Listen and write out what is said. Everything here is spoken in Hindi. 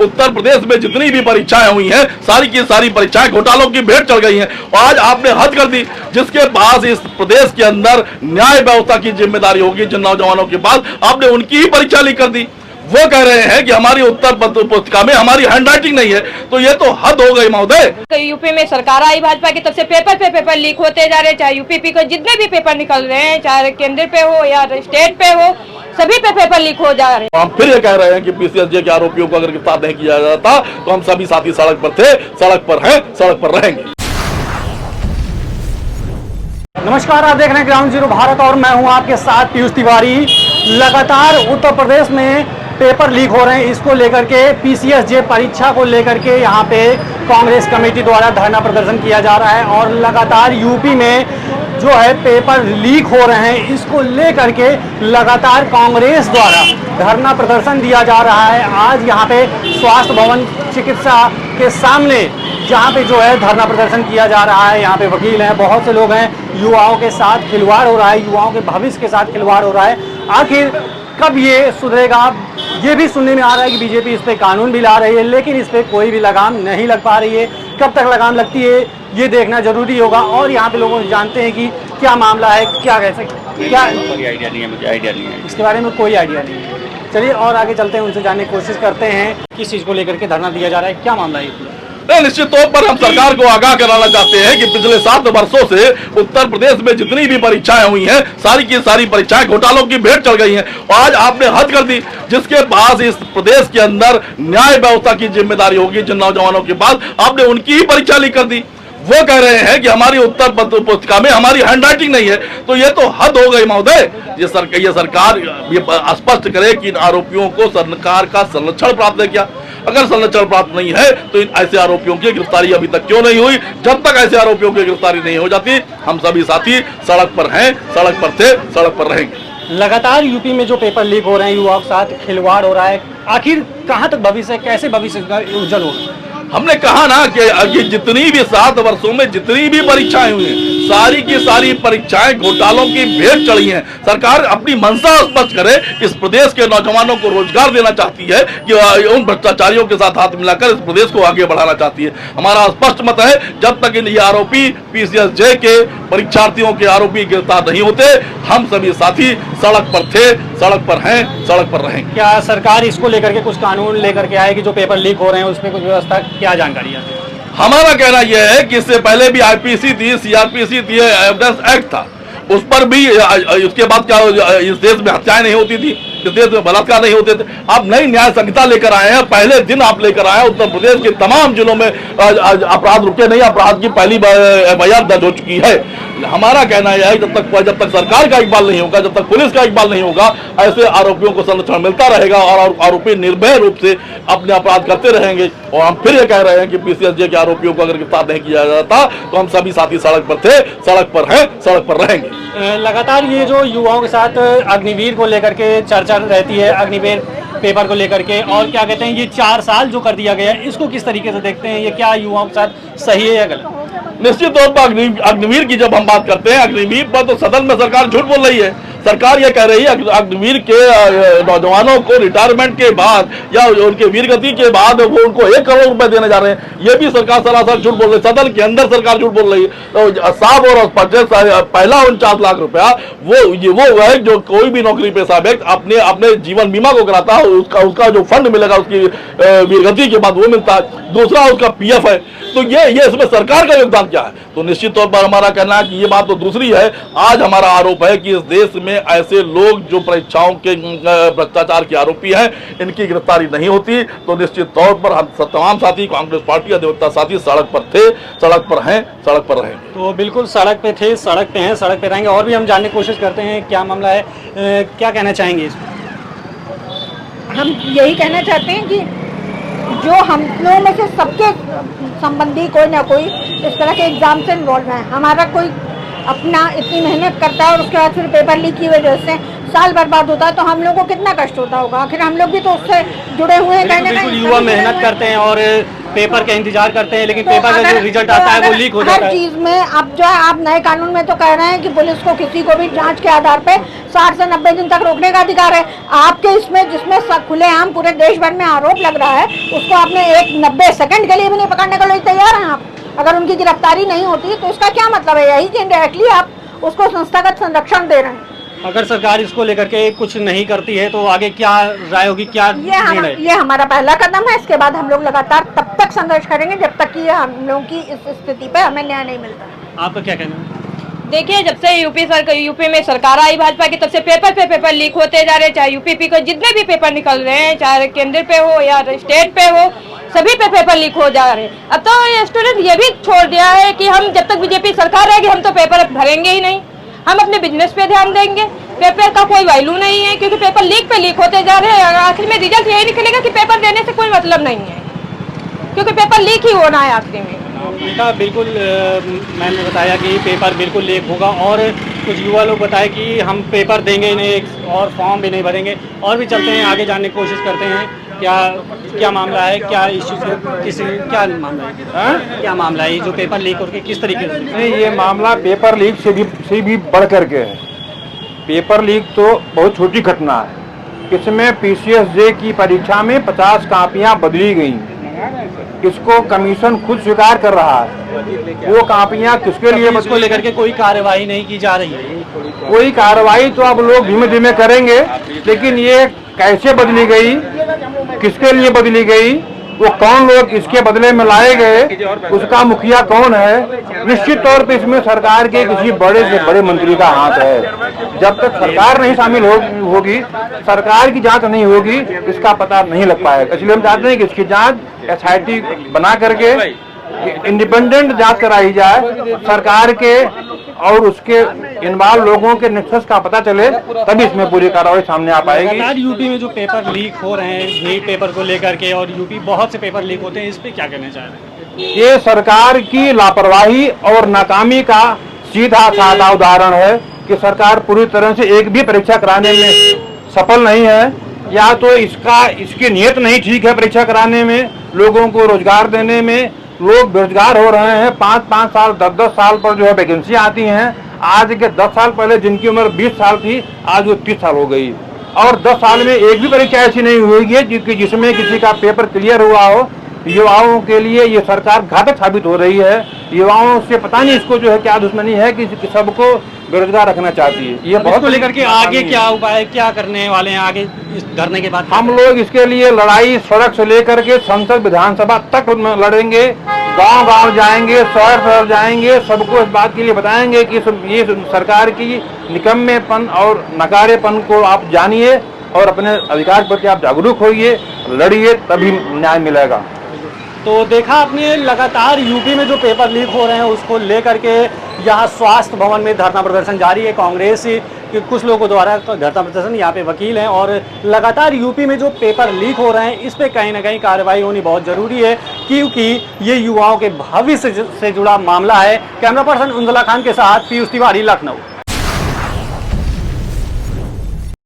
उत्तर प्रदेश में जितनी भी परीक्षाएं हुई हैं सारी की सारी परीक्षाएं घोटालों की भेंट चढ़ गई हैं। और आज आपने हद कर दी, जिसके पास इस प्रदेश के अंदर न्याय व्यवस्था की जिम्मेदारी होगी, जिन नौजवानों के पास, आपने उनकी ही परीक्षा लीक कर दी। वो कह रहे हैं कि हमारी उत्तर पुस्तिका में हमारी हैंडराइटिंग नहीं है, तो ये तो हद हो गई महोदय। यूपी में सरकार आई भाजपा की, तब से पेपर पे पेपर लीक होते जा रहे हैं, चाहे यूपी को जितने भी पेपर निकल रहे हैं, चाहे केंद्र पे हो या स्टेट पे हो, सभी पे पेपर लीक हो जा रहे हैं। हम फिर ये कह रहे हैं कि पीसीएसजे के आरोपियों को अगर गिरफ्तार नहीं किया जाता तो हम सभी साथी सड़क पर थे, सड़क पर हैं, सड़क पर रहेंगे। नमस्कार, आप देख रहे हैं ग्राउंड जीरो भारत और मैं हूं आपके साथ पीयूष तिवारी। लगातार उत्तर प्रदेश में पेपर लीक हो रहे हैं, इसको लेकर के पीसीएसजे परीक्षा को लेकर के यहां पे कांग्रेस कमेटी द्वारा धरना प्रदर्शन किया जा रहा है। और लगातार यूपी में जो है पेपर लीक हो रहे हैं, इसको लेकर के लगातार कांग्रेस द्वारा धरना प्रदर्शन दिया जा रहा है। आज यहां पे स्वास्थ्य भवन चिकित्सा के सामने जहां पे जो है धरना प्रदर्शन किया जा रहा है, यहाँ पे वकील हैं, बहुत से लोग हैं, युवाओं के साथ खिलवाड़ हो रहा है, युवाओं के भविष्य के साथ खिलवाड़ हो रहा है। आखिर कब ये सुधरेगा? ये भी सुनने में आ रहा है कि बीजेपी इस पे कानून भी ला रही है, लेकिन इस पे कोई भी लगाम नहीं लग पा रही है। कब तक लगाम लगती है ये देखना जरूरी होगा। और यहाँ पे लोग जानते हैं कि क्या मामला है, क्या कैसे, क्या आइडिया नहीं है, मुझे आइडिया नहीं है इसके बारे में, कोई आइडिया नहीं है। चलिए और आगे चलते हैं, उनसे जानने की कोशिश करते हैं किस चीज़ को लेकर के धरना दिया जा रहा है, क्या मामला है। निश्चित तौर पर हम सरकार को आगाह कराना चाहते हैं कि पिछले 7 वर्षों से उत्तर प्रदेश में जितनी भी परीक्षाएं हुई हैं सारी की सारी परीक्षाएं घोटालों की भेंट चढ़ गई हैं। और आज आपने हद कर दी, जिसके पास इस प्रदेश के अंदर न्याय व्यवस्था की जिम्मेदारी होगी, जिन नौजवानों के पास, आपने उनकी ही परीक्षा लीक कर दी। वो कह रहे हैं कि हमारी उत्तर पुस्तिका में हमारी हैंडराइटिंग नहीं है, तो ये तो हद हो गई महोदय। ये सरकार ये स्पष्ट करे कि इन आरोपियों को सरकार का संरक्षण प्राप्त है क्या। अगर संरक्षण प्राप्त नहीं है तो इन ऐसे आरोपियों की गिरफ्तारी अभी तक क्यों नहीं हुई? जब तक ऐसे आरोपियों की गिरफ्तारी नहीं हो जाती, हम सभी साथी सड़क पर हैं, सड़क पर थे, सड़क पर रहेंगे। लगातार यूपी में जो पेपर लीक हो रहे हैं, युवाओं के साथ खिलवाड़ हो रहा है, आखिर कहां तक भविष्य, कैसे भविष्य उज्जवल होगा? हमने कहा ना कि जितनी भी 7 वर्षों में जितनी भी परीक्षाएं हुई हैं सारी की सारी परीक्षाएं घोटालों की भेंट चढ़ी हैं। सरकार अपनी मंशा स्पष्ट करे, इस प्रदेश के नौजवानों को रोजगार देना चाहती है कि उन भ्रष्टाचारियों के साथ हाथ मिलाकर इस प्रदेश को आगे बढ़ाना चाहती है। हमारा स्पष्ट मत है, जब तक ये आरोपी पीसीएसजे के परीक्षार्थियों के आरोपी गिरफ्तार नहीं होते, हम सभी साथी सड़क पर थे, सड़क पर हैं, सड़क पर रहेंगे। क्या सरकार इसको लेकर के कुछ कानून लेकर के आएगी? जो पेपर लीक हो रहे हैं उसमें कुछ व्यवस्था, क्या जानकारी है? हमारा कहना यह है कि इससे पहले भी आईपीसी थी, सीआरपीसी थी, एविडेंस एक्ट था, उस पर भी, उसके बाद क्या इस देश में हत्याएं नहीं होती थी, इस देश में बलात्कार नहीं होते थे। आप नई न्याय संहिता लेकर आए हैं, पहले दिन आप लेकर आए हैं, उत्तर प्रदेश के तमाम जिलों में अपराध रुके नहीं, अपराध की पहली एफआईआर दर्ज हो चुकी है। हमारा कहना यह है जब तक सरकार का इकबाल नहीं होगा, जब तक पुलिस का इकबाल नहीं होगा, ऐसे आरोपियों को संरक्षण मिलता रहेगा और आरोपी निर्भय रूप से अपने अपराध करते रहेंगे। और हम फिर ये कह रहे हैं कि पीसीएसजे के आरोपियों को अगर गिरफ्तार नहीं किया जाता तो हम सभी साथी सड़क पर थे, सड़क पर हैं, सड़क पर रहेंगे। लगातार ये जो युवाओं के साथ अग्निवीर को लेकर के चर्चा रहती है, अग्निवीर पेपर को लेकर के, और क्या कहते हैं ये 4 साल जो कर दिया गया है, इसको किस तरीके से देखते हैं? ये क्या युवाओं के साथ सही है या गलत? निश्चित तौर पर अग्निवीर की जब हम बात करते हैं, अग्निवीर पर तो सदन में सरकार झूठ बोल रही है। सरकार ये कह रही है अग्निवीर के नौजवानों को रिटायरमेंट के बाद या उनके वीरगति के बाद वो उनको 1 करोड़ रुपए देने जा रहे हैं। ये भी सरकार सरासर झूठ बोल रही है, सदन के अंदर सरकार झूठ बोल रही है। तो साफ और स्पष्ट, पहला 49 लाख रुपया वो है जो कोई भी नौकरी पेशा व्यक्ति अपने जीवन बीमा को कराता है, उसका जो फंड मिलेगा उसकी वीरगति के बाद वो मिलता है। दूसरा उसका पीएफ है। तो ये इसमें सरकार का योगदान क्या है? तो निश्चित तौर पर हमारा कहना है कि ये बात तो दूसरी है। आज हमारा आरोप है कि इस देश में ऐसे लोग जो परीक्षाओं के भ्रष्टाचार के आरोपी हैं, इनकी गिरफ्तारी नहीं होती, तो निश्चित तौर पर हम तमाम साथी कांग्रेस पार्टी अधिवक्ता साथी सड़क पर थे, सड़क पर हैं, सड़क पर रहेंगे। तो बिल्कुल सड़क पे थे, सड़क पे हैं, सड़क पे रहेंगे। और भी हम जानने की कोशिश करते हैं क्या मामला है, क्या कहना चाहेंगे इसमें? हम यही कहना चाहते हैं कि जो हम लोगों में से सबके संबंधी कोई ना कोई इस तरह के एग्जाम से इन्वॉल्व है। हमारा कोई अपना इतनी मेहनत करता है और उसके बाद फिर पेपर लीक की वजह से साल बर्बाद होता है, तो हम लोगों को कितना कष्ट होता होगा। आखिर हम लोग भी तो उससे जुड़े हुए हैं। बिल्कुल युवा मेहनत करते हैं और पेपर का इंतजार करते हैं, लेकिन पेपर का जो रिजल्ट आता है वो लीक हो जाता हर है। चीज में अब जो है आप नए कानून में तो कह रहे हैं कि पुलिस को किसी को भी जांच के आधार पे 60 से 90 दिन तक रोकने का अधिकार है। आपके इसमें जिसमें खुलेआम पूरे देश भर में आरोप लग रहा है, उसको आपने 90 सेकंड के लिए भी नहीं पकड़ने के लिए तैयार हैं आप। अगर उनकी गिरफ्तारी नहीं होती तो इसका क्या मतलब है? यही कि इनडायरेक्टली आप उसको संस्थागत संरक्षण दे रहे हैं। अगर सरकार इसको लेकर के कुछ नहीं करती है तो आगे क्या राय होगी, क्या निर्णय? ये हमारा पहला कदम है। इसके बाद हम लोग लगातार तब तक संघर्ष करेंगे जब तक कि हम लोगों की इस स्थिति पे हमें न्याय नहीं मिलता। आपका क्या कहना है? देखिए, जब से यूपी में सरकार आई भाजपा की, तब से पेपर पे पेपर लीक होते जा रहे हैं। चाहे यूपी को जितने भी पेपर निकल रहे हैं, चाहे केंद्र पे हो या स्टेट पे हो, सभी पे पेपर लीक हो जा रहे हैं। अब तो स्टूडेंट ये भी छोड़ दिया है कि हम जब तक बीजेपी सरकार रहेगी हम तो पेपर भरेंगे ही नहीं, हम अपने बिजनेस पे ध्यान देंगे। पेपर का कोई वैल्यू नहीं है, क्योंकि पेपर लीक होते जा रहे हैं। आखिर में रिजल्ट यही निकलेगा कि पेपर देने से कोई मतलब नहीं है, क्योंकि पेपर लीक ही होना है आखिर में। उनका बिल्कुल मैंने बताया कि पेपर बिल्कुल लीक होगा, और कुछ युवा लोग बताए कि हम पेपर देंगे ही नहीं और फॉर्म भी नहीं भरेंगे। और भी चलते हैं, आगे जानने की कोशिश करते हैं क्या मामला है, क्या इश्यू क्या मामला है, क्या मामला है जो पेपर लीक होकर किस तरीके से? नहीं, ये मामला पेपर लीक से भी बढ़ करके है। पेपर लीक तो बहुत छोटी घटना है। इसमें पीसीएसजे की परीक्षा में 50 कापियां बदली गई। इसको कमीशन खुद स्वीकार कर रहा है। वो कापियां किसके लिए इसको लेकर के कोई कार्रवाई नहीं की जा रही है? कोई कार्रवाई तो अब लोग धीमे धीमे करेंगे, लेकिन ये कैसे बदली गई, किसके लिए बदली गई, वो कौन लोग इसके बदले में लाए गए, उसका मुखिया कौन है, निश्चित तौर पे इसमें सरकार के किसी बड़े से बड़े मंत्री का हाथ है। जब तक सरकार नहीं शामिल होगी, सरकार की जांच नहीं होगी, इसका पता नहीं लग पाएगा। इसलिए हम चाहते हैं कि इसकी जांच एसआईटी बना करके इंडिपेंडेंट जांच कराई जाए, सरकार के और उसके इन्वॉल्व लोगों के निष्कर्ष का पता चले, तभी इसमें पूरी कार्रवाई सामने आ पाएगी। यूपी में जो पेपर लीक हो रहे हैं नीट पेपर को लेकर के, और यूपी बहुत से पेपर लीक होते हैं, इस पे क्या कहना चाह रहे हैं? ये सरकार की लापरवाही और नाकामी का सीधा साधा उदाहरण है कि सरकार पूरी तरह से एक भी परीक्षा कराने में सफल नहीं है, या तो इसकी नीयत नहीं ठीक है परीक्षा कराने में, लोगों को रोजगार देने में। लोग बेरोजगार हो रहे हैं, 5-5 साल 10-10 साल पर जो है वैकेंसी आती हैं। आज के 10 साल पहले जिनकी उम्र 20 साल थी, आज वो 30 साल हो गई। और 10 साल में एक भी परीक्षा ऐसी नहीं हुई है जिसमें किसी का पेपर क्लियर हुआ हो। युवाओं के लिए ये सरकार घातक साबित हो रही है। युवाओं से पता नहीं इसको जो है क्या दुश्मनी है कि सबको बेरोजगार रखना चाहती है। ये बहुत लेकर के आगे क्या उपाय क्या करने वाले हैं? आगे इस धरने के बाद हम लोग इसके लिए लड़ाई सड़क से लेकर के संसद विधानसभा तक लड़ेंगे, गांव-गांव जाएंगे, शहर जाएंगे, सबको इस बात के लिए बताएंगे कि ये सरकार की निकम्मेपन और नकारेपन को आप जानिए और अपने अधिकार प्रति आप जागरूक होइए, लड़िए, तभी न्याय मिलेगा। तो देखा आपने, लगातार यूपी में जो पेपर लीक हो रहे हैं उसको लेकर के यहाँ स्वास्थ्य भवन में धरना प्रदर्शन जारी है। कांग्रेस के कुछ लोगों द्वारा धरना प्रदर्शन, यहाँ पे वकील हैं, और लगातार यूपी में जो पेपर लीक हो रहे हैं इस पे कहीं ना कहीं कार्रवाई होनी बहुत जरूरी है, क्योंकि ये युवाओं के भविष्य से जुड़ा मामला है। कैमरा पर्सन उंजला खान के साथ पीयूष तिवारी, लखनऊ।